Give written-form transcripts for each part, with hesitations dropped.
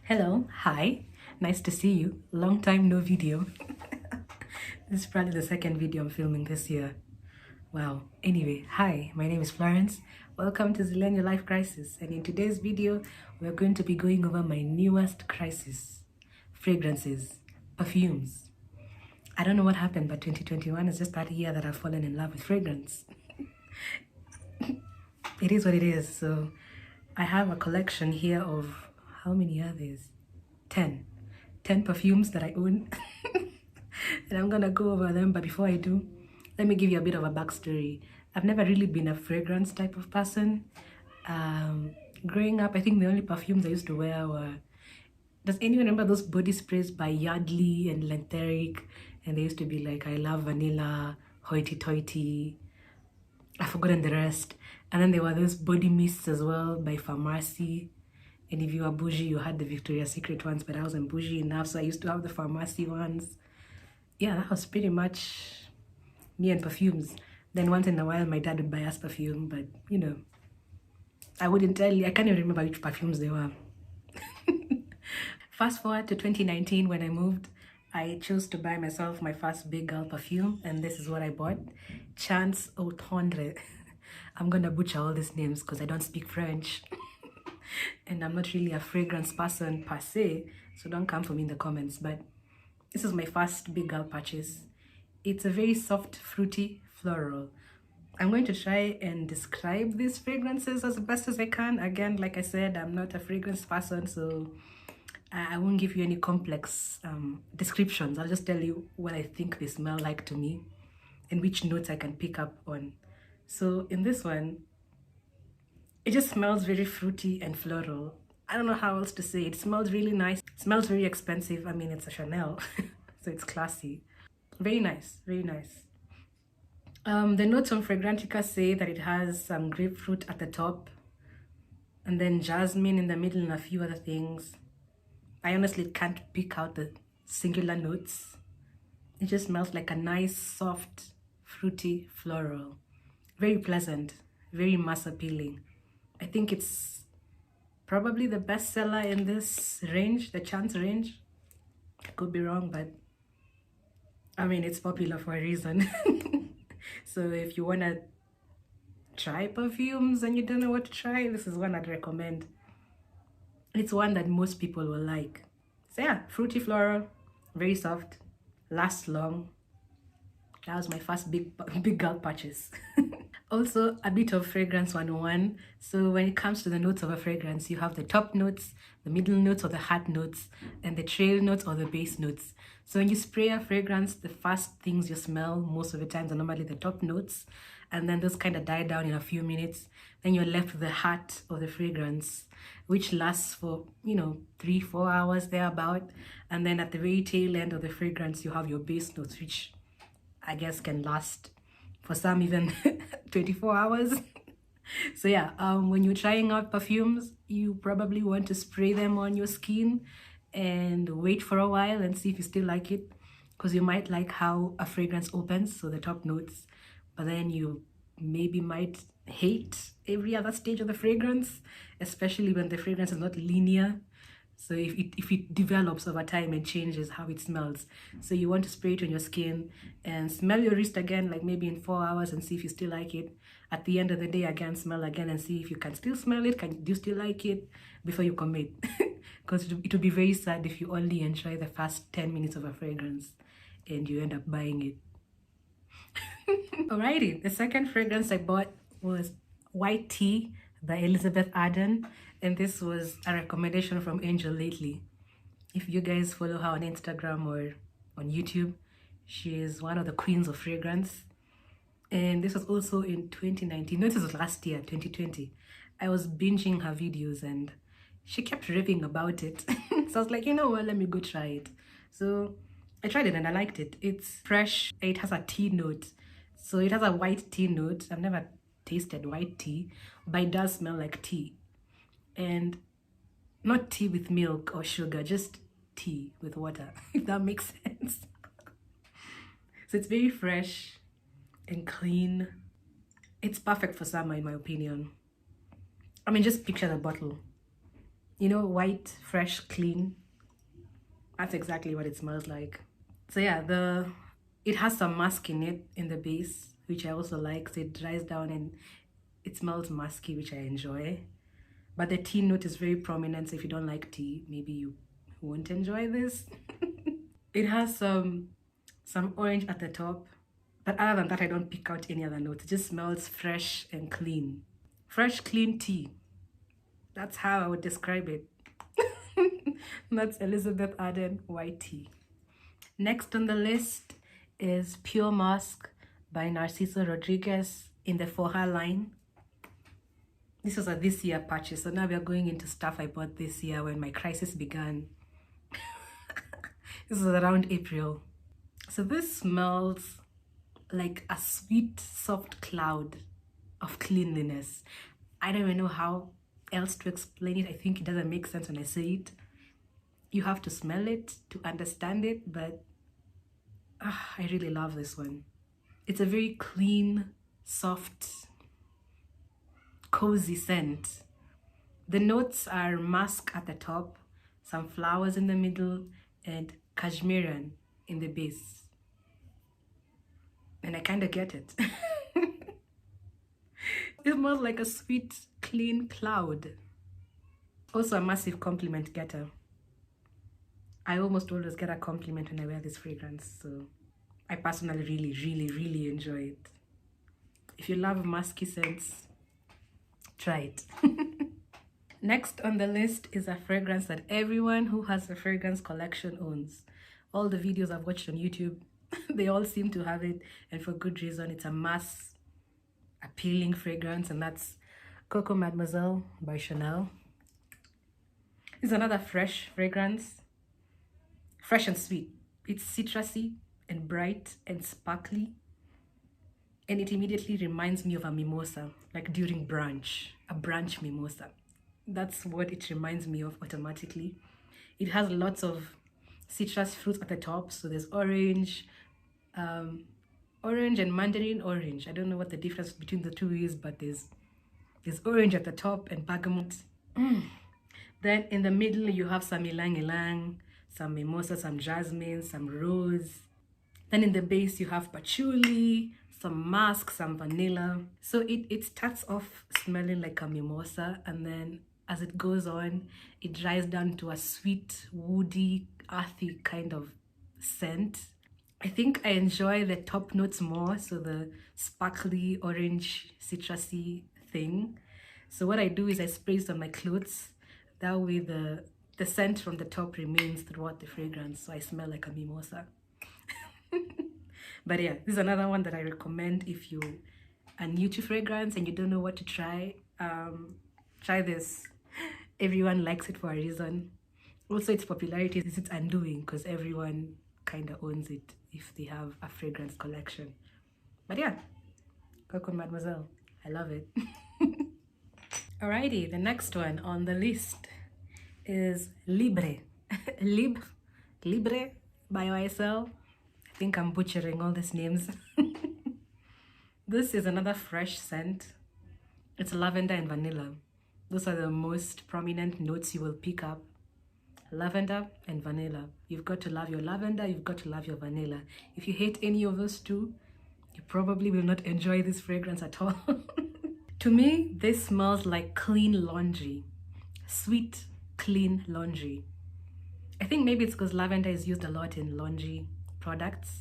Hello, hi, nice to see you. Long time no video. This is probably the second video I'm filming this year. Wow. Anyway, hi, my name is Florence. Welcome to Zillennial Life Crisis. And in today's video, we're going to be going over my newest crisis. Fragrances, perfumes. I don't know what happened, but 2021 is just that year that I've fallen in love with fragrance. It is what it is. So I have a collection here of, how many are these? 10 perfumes that I own. And I'm gonna go over them, but before I do, let me give you a bit of a backstory. I've never really been a fragrance type of person. Growing up, I think the only perfumes I used to wear were, does anyone remember those body sprays by Yardley and Lenteric? And they used to be like, I love vanilla, hoity toity, I've forgotten the rest. And then there were those body mists as well by Pharmacy. And if you were bougie, you had the Victoria's Secret ones, but I wasn't bougie enough, so I used to have the Pharmacy ones. Yeah, that was pretty much me and perfumes. Then once in a while, my dad would buy us perfume, but you know, I wouldn't tell you, I can't even remember which perfumes they were. Fast forward to 2019 when I moved, I chose to buy myself my first big girl perfume, and this is what I bought. Chance au Tendre. I'm gonna butcher all these names because I don't speak French. And I'm not really a fragrance person per se, so don't come for me in the comments, but this is my first big girl purchase. It's a very soft, fruity floral. I'm going to try and describe these fragrances as best as I can. Again, like I said, I'm not a fragrance person, so I won't give you any complex descriptions. I'll just tell you what I think they smell like to me and which notes I can pick up on. So in this one, it just smells very fruity and floral. I don't know how else to say it. It smells really nice. It smells very expensive. I mean, it's a Chanel, so it's classy. Very nice, very nice. The notes on Fragrantica say that it has some grapefruit at the top, and then jasmine in the middle and a few other things. I honestly can't pick out the singular notes. It just smells like a nice, soft, fruity floral. Very pleasant, very mass appealing. I think it's probably the best seller in this range, the Chance range. I could be wrong, but I mean, it's popular for a reason. So if you want to try perfumes and you don't know what to try, this is one I'd recommend. It's one that most people will like. So yeah, fruity floral, very soft, lasts long. That was my first big girl purchase. Also, a bit of fragrance 101. So when it comes to the notes of a fragrance, you have the top notes, the middle notes or the heart notes, and the trail notes or the base notes. So when you spray a fragrance, the first things you smell most of the times are normally the top notes, and then those kind of die down in a few minutes. Then you're left with the heart of the fragrance, which lasts for, 3-4 hours thereabout. And then at the very tail end of the fragrance, you have your base notes, which I guess can last for some even 24 hours. So yeah, when you're trying out perfumes, you probably want to spray them on your skin and wait for a while and see if you still like it, because you might like how a fragrance opens, so the top notes, but then you maybe might hate every other stage of the fragrance, especially when the fragrance is not linear. So if it develops over time and changes how it smells. So you want to spray it on your skin and smell your wrist again, like maybe in 4 hours, and see if you still like it. At the end of the day, again, smell again and see if you can still smell it. Do you still like it before you commit? Because it would be very sad if you only enjoy the first 10 minutes of a fragrance and you end up buying it. Alrighty, the second fragrance I bought was White Tea by Elizabeth Arden, and this was a recommendation from Angel lately. If you guys follow her on Instagram or on YouTube, she is one of the queens of fragrance. And this was also in 2019. No, this was last year, 2020. I was binging her videos and she kept raving about it. So I was like, you know what, let me go try it. So I tried it and I liked it. It's fresh. It has a tea note. So it has a white tea note. I've never tasted white tea, but it does smell like tea. And not tea with milk or sugar, just tea with water, if that makes sense. So it's very fresh and clean. It's perfect for summer in my opinion. I mean, just picture the bottle. You know, white, fresh, clean. That's exactly what it smells like. So yeah, it has some musk in it in the base, which I also like. So it dries down and it smells musky, which I enjoy. But the tea note is very prominent. So if you don't like tea, maybe you won't enjoy this. It has some orange at the top. But other than that, I don't pick out any other notes. It just smells fresh and clean. Fresh, clean tea. That's how I would describe it. That's Elizabeth Arden white tea. Next on the list is Pure Musc by Narciso Rodriguez in the For Her line. This was a this year purchase, so now we are going into stuff I bought this year when my crisis began. This was around April. So this smells like a sweet, soft cloud of cleanliness. I don't even know how else to explain it. I think it doesn't make sense when I say it. You have to smell it to understand it, but I really love this one. It's a very clean, soft, cozy scent. The notes are musk at the top, some flowers in the middle, and cashmere in the base. And I kind of get it. It smells like a sweet, clean cloud. Also a massive compliment getter. I almost always get a compliment when I wear this fragrance, so I personally really enjoy it. If you love musky scents, try it. Next on the list is a fragrance that everyone who has a fragrance collection owns. All the videos I've watched on YouTube, they all seem to have it, and for good reason. It's a mass appealing fragrance, and that's Coco Mademoiselle by Chanel. It's another fresh fragrance. Fresh and sweet. It's citrusy and bright and sparkly. And it immediately reminds me of a mimosa, like during brunch, a brunch mimosa. That's what it reminds me of automatically. It has lots of citrus fruits at the top. So there's orange, orange and mandarin orange. I don't know what the difference between the two is, but there's orange at the top and bergamot. Then in the middle, you have some ylang ylang, some mimosa, some jasmine, some rose. Then in the base, you have patchouli, some musk, some vanilla. So it starts off smelling like a mimosa, and then as it goes on, it dries down to a sweet, woody, earthy kind of scent. I think I enjoy the top notes more, so the sparkly, orange, citrusy thing. So what I do is I spray it on my clothes. That way the scent from the top remains throughout the fragrance, so I smell like a mimosa. But yeah, this is another one that I recommend if you are new to fragrance and you don't know what to try. Try this. Everyone likes it for a reason. Also, its popularity is its undoing, because everyone kind of owns it if they have a fragrance collection. But yeah, Coco Mademoiselle, I love it. Alrighty, the next one on the list is Libre. Libre by YSL. I think I'm butchering all these names. This is another fresh scent. It's lavender and vanilla. Those are the most prominent notes you will pick up. Lavender and vanilla. You've got to love your lavender, you've got to love your vanilla. If you hate any of those two, you probably will not enjoy this fragrance at all. To me, this smells like clean laundry. Sweet, clean laundry. I think maybe it's because lavender is used a lot in laundry products,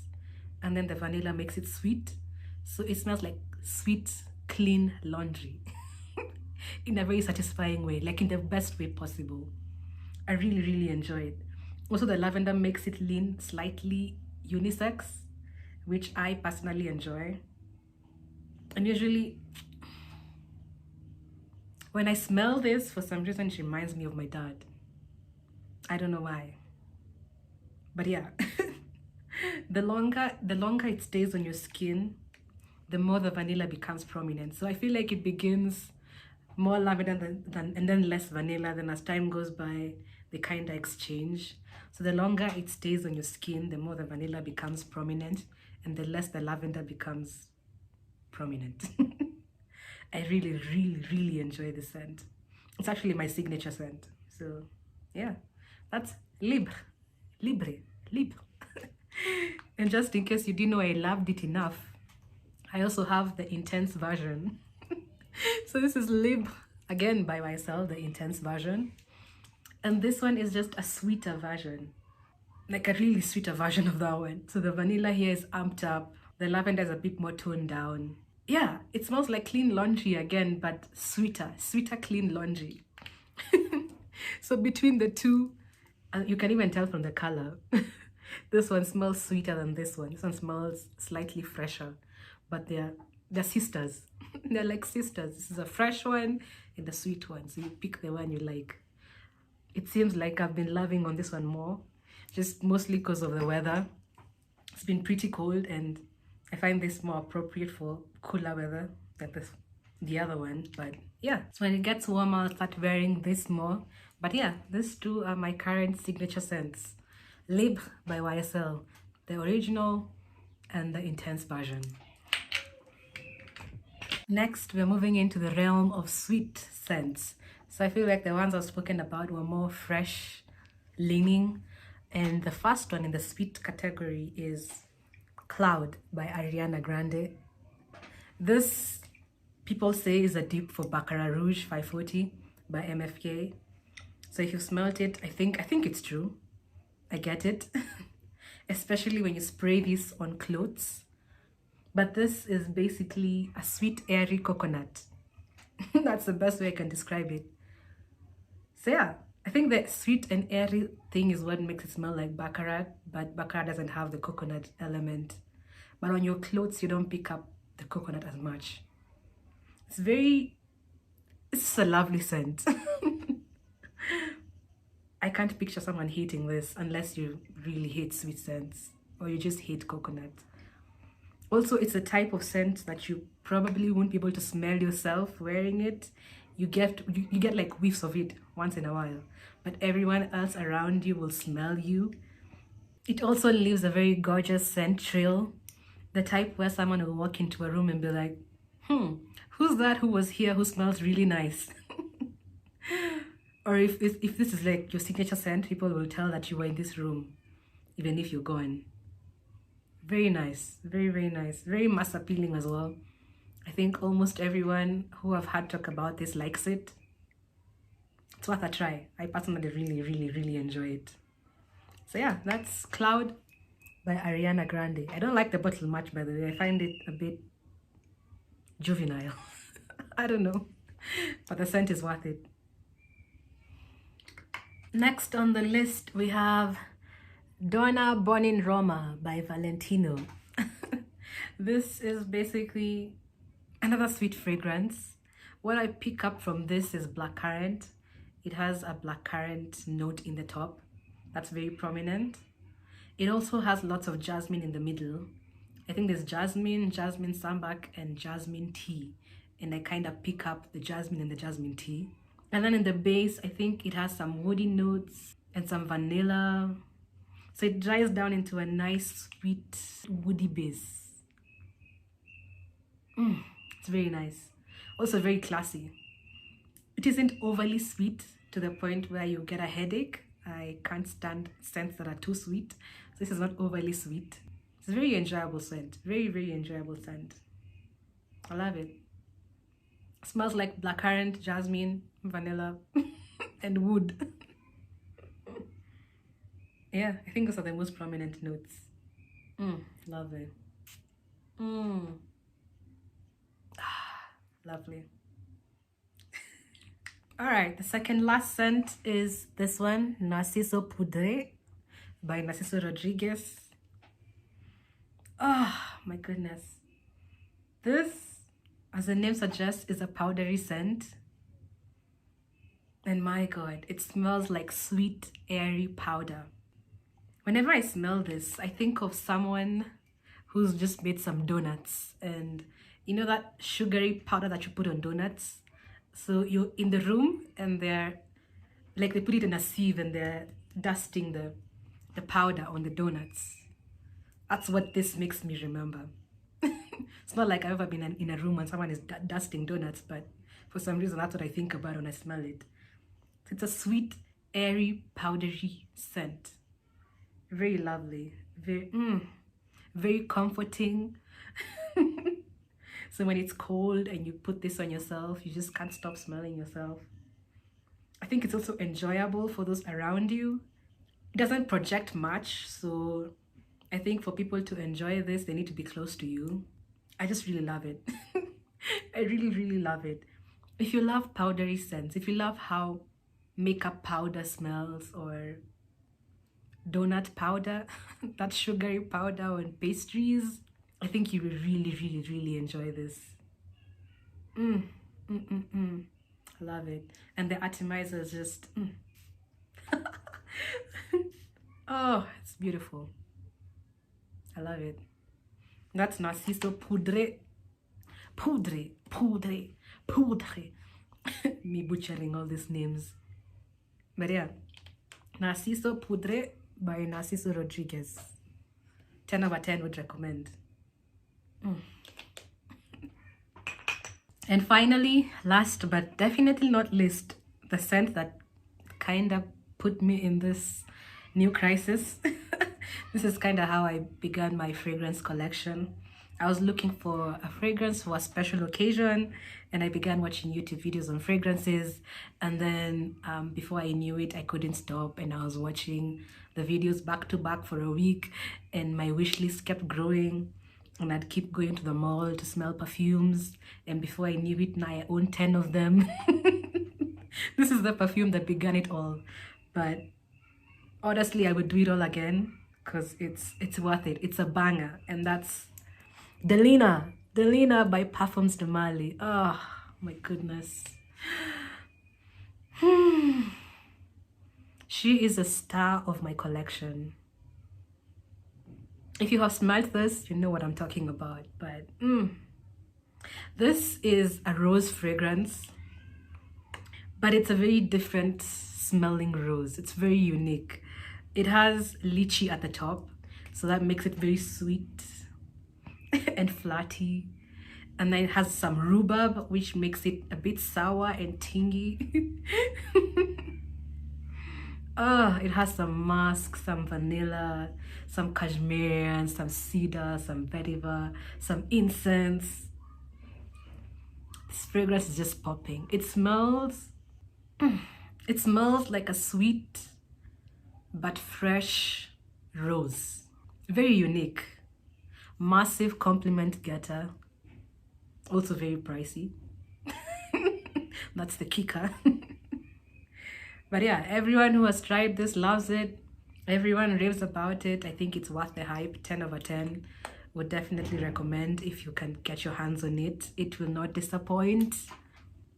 and then the vanilla makes it sweet. So it smells like sweet, clean laundry. In a very satisfying way, like in the best way possible. I really enjoy it. Also, the lavender makes it lean slightly unisex, which I personally enjoy. And usually, when I smell this, for some reason, it reminds me of my dad. I don't know why. But yeah, the longer it stays on your skin, the more the vanilla becomes prominent. So I feel like it begins more lavender and then less vanilla. Then as time goes by, they kind of exchange. So the longer it stays on your skin, the more the vanilla becomes prominent, and the less the lavender becomes prominent. I really enjoy this scent. It's actually my signature scent. So yeah, that's Libre, Libre, Libre. And just in case you didn't know I loved it enough, I also have the intense version. So this is Libre, again by YSL, the intense version. And this one is just a sweeter version, like a really sweeter version of that one. So the vanilla here is amped up. The lavender is a bit more toned down. Yeah, it smells like clean laundry again, but sweeter, sweeter clean laundry. So between the two, you can even tell from the color. This one smells sweeter than this one. This one smells slightly fresher, but they're sisters. They're like sisters. This is a fresh one and a sweet one. So you pick the one you like. It seems like I've been loving on this one more, just mostly because of the weather. It's been pretty cold and I find this more appropriate for cooler weather than the other one. But yeah, so when it gets warmer, I'll start wearing this more. But yeah, these two are my current signature scents. Libre by YSL, the original and the intense version. Next, we're moving into the realm of sweet scents. So I feel like the ones I've spoken about were more fresh leaning. And the first one in the sweet category is Cloud by Ariana Grande. This, people say, is a dupe for Baccarat Rouge 540 by MFK. So if you've smelled it, I think it's true. I get it. Especially when you spray this on clothes. But this is basically a sweet, airy coconut. That's the best way I can describe it. So yeah, I think the sweet and airy thing is what makes it smell like Baccarat, but Baccarat doesn't have the coconut element. But on your clothes, you don't pick up the coconut as much. It's a lovely scent. I can't picture someone hating this unless you really hate sweet scents or you just hate coconut. Also, it's a type of scent that you probably won't be able to smell yourself wearing it. You get like whiffs of it once in a while, but everyone else around you will smell you. It also leaves a very gorgeous scent trail, the type where someone will walk into a room and be like, who's that who was here who smells really nice? Or if this is like your signature scent, people will tell that you were in this room, even if you're gone. Very nice, very, very nice. Very mass appealing as well. I think almost everyone who I've had talk about this likes it. It's worth a try. I personally really, really, really enjoy it. So yeah, that's Cloud by Ariana Grande. I don't like the bottle much, by the way. I find it a bit juvenile. I don't know, but the scent is worth it. Next on the list, we have Donna Born in Roma by Valentino. This is basically another sweet fragrance. What I pick up from this is blackcurrant. It has a blackcurrant note in the top that's very prominent. It also has lots of jasmine in the middle. I think there's jasmine, jasmine sambac, and jasmine tea. And I kind of pick up the jasmine and the jasmine tea. And then in the base, I think it has some woody notes and some vanilla. So it dries down into a nice, sweet, woody base. It's very nice. Also very classy. It isn't overly sweet to the point where you get a headache. I can't stand scents that are too sweet. So this is not overly sweet. It's a very enjoyable scent. Very, very enjoyable scent. I love it. It smells like blackcurrant, jasmine, vanilla, and wood. Yeah, I think those are the most prominent notes. Love it. Lovely. All right, the second last scent is this one, Narciso Poudree by Narciso Rodriguez. My goodness. This, as the name suggests, is a powdery scent. And my God, it smells like sweet, airy powder. Whenever I smell this, I think of someone who's just made some donuts. And you know that sugary powder that you put on donuts? So you're in the room and they're, like they put it in a sieve and they're dusting the powder on the donuts. That's what this makes me remember. It's not like I've ever been in a room when someone is dusting donuts, but for some reason that's what I think about when I smell it. It's a sweet, airy, powdery scent. Very lovely. Very comforting. So when it's cold and you put this on yourself, you just can't stop smelling yourself. I think it's also enjoyable for those around you. It doesn't project much, so I think for people to enjoy this, they need to be close to you. I just really love it. I really, really love it. If you love powdery scents, if you love how makeup powder smells, or donut powder, that sugary powder on pastries, I think you will really, really, really enjoy this. I love it. And the atomizer is just... Oh, it's beautiful. I love it. That's Narciso Poudree. Poudree. Me butchering all these names. But yeah, Narciso Poudree by Narciso Rodriguez. 10 over 10 would recommend. And finally, last but definitely not least, the scent that kind of put me in this new crisis. This is kind of how I began my fragrance collection. I was looking for a fragrance for a special occasion, and I began watching YouTube videos on fragrances. And then before I knew it, I couldn't stop, and I was watching the videos back to back for a week, and my wish list kept growing. And I'd keep going to the mall to smell perfumes, and before I knew it, now I own 10 of them. This is the perfume that began it all. But honestly, I would do it all again because it's worth it. It's a banger, and that's Delina by Parfums de Mali. Oh my goodness. She is a star of my collection. If you have smelled this, you know what I'm talking about. But this is a rose fragrance, but it's a very different smelling rose. It's very unique. It has lychee at the top, so that makes it very sweet and flatty. And then it has some rhubarb, which makes it a bit sour and tingy. It has some musk, some vanilla, some cashmere, some cedar, some vetiver, some incense. This fragrance is just popping. It smells like a sweet but fresh rose. Very unique. Massive compliment getter. Also very pricey. That's the kicker. But yeah, everyone who has tried this loves it. Everyone raves about it. I think it's worth the hype. 10 over 10. Would definitely recommend if you can get your hands on it. It will not disappoint.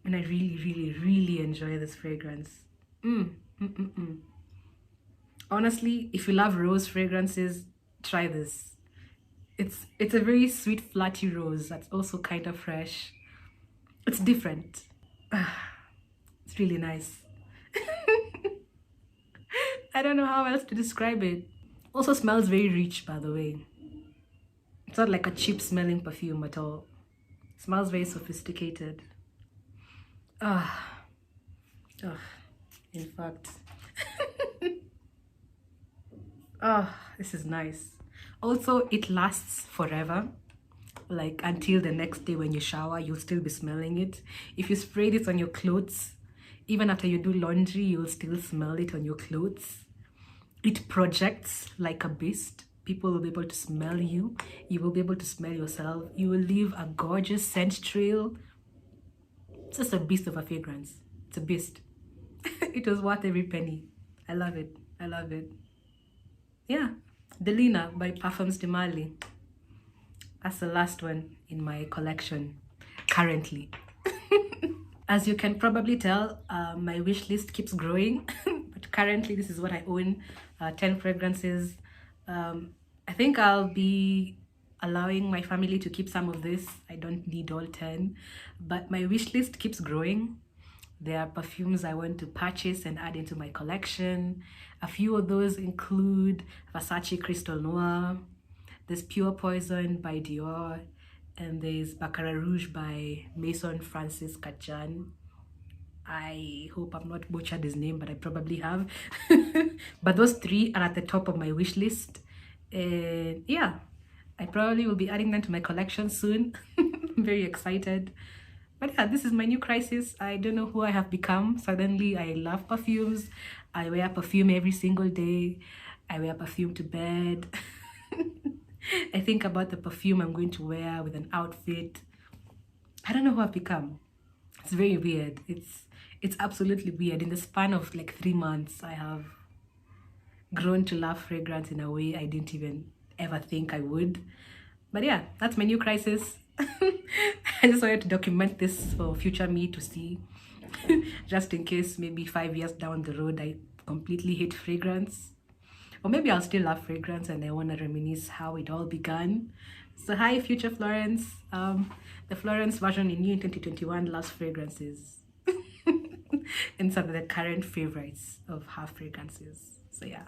And I really, really, really enjoy this fragrance. Honestly, if you love rose fragrances, try this. It's a very sweet, flatty rose that's also kind of fresh. It's different. It's really nice. I don't know how else to describe it. Also smells very rich, by the way. It's not like a cheap smelling perfume at all. It smells very sophisticated. In fact. This is nice. Also, it lasts forever. Like until the next day when you shower, you'll still be smelling it. If you spray this on your clothes, even after you do laundry, you'll still smell it on your clothes. It projects like a beast. People will be able to smell you. You will be able to smell yourself. You will leave a gorgeous scent trail. It's just a beast of a fragrance. It's a beast. It was worth every penny. I love it. I love it. Yeah. Delina by Parfums de Mali. That's the last one in my collection currently. As you can probably tell, my wish list keeps growing. But currently this is what I own. 10 fragrances. I think I'll be allowing my family to keep some of this. I don't need all 10. But my wish list keeps growing. There are perfumes I want to purchase and add into my collection. A few of those include Versace Crystal Noir. There's Pure Poison by Dior. And there's Baccarat Rouge by Maison Francis Katjan. I hope I'm not butchered his name, but I probably have. But those 3 are at the top of my wish list. And yeah, I probably will be adding them to my collection soon. I'm very excited. But yeah, this is my new crisis. I don't know who I have become. Suddenly, I love perfumes. I wear perfume every single day. I wear perfume to bed. I think about the perfume I'm going to wear with an outfit. I don't know who I've become. It's very weird. It's absolutely weird. In the span of like 3 months, I have grown to love fragrance in a way I didn't even ever think I would. But yeah, that's my new crisis. I just wanted to document this for future me to see. Just in case maybe 5 years down the road I completely hate fragrance. Or maybe I'll still love fragrance and I want to reminisce how it all began. So hi, future Florence. The Florence version in new 2021 loves fragrances. And some of the current favorites of her fragrances. So yeah,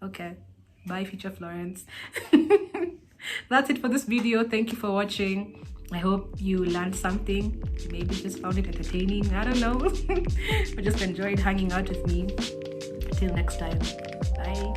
okay, bye future Florence. That's it for this video. Thank you for watching. I hope you learned something, maybe just found it entertaining, I don't know. But just enjoyed hanging out with me. Till next time, bye.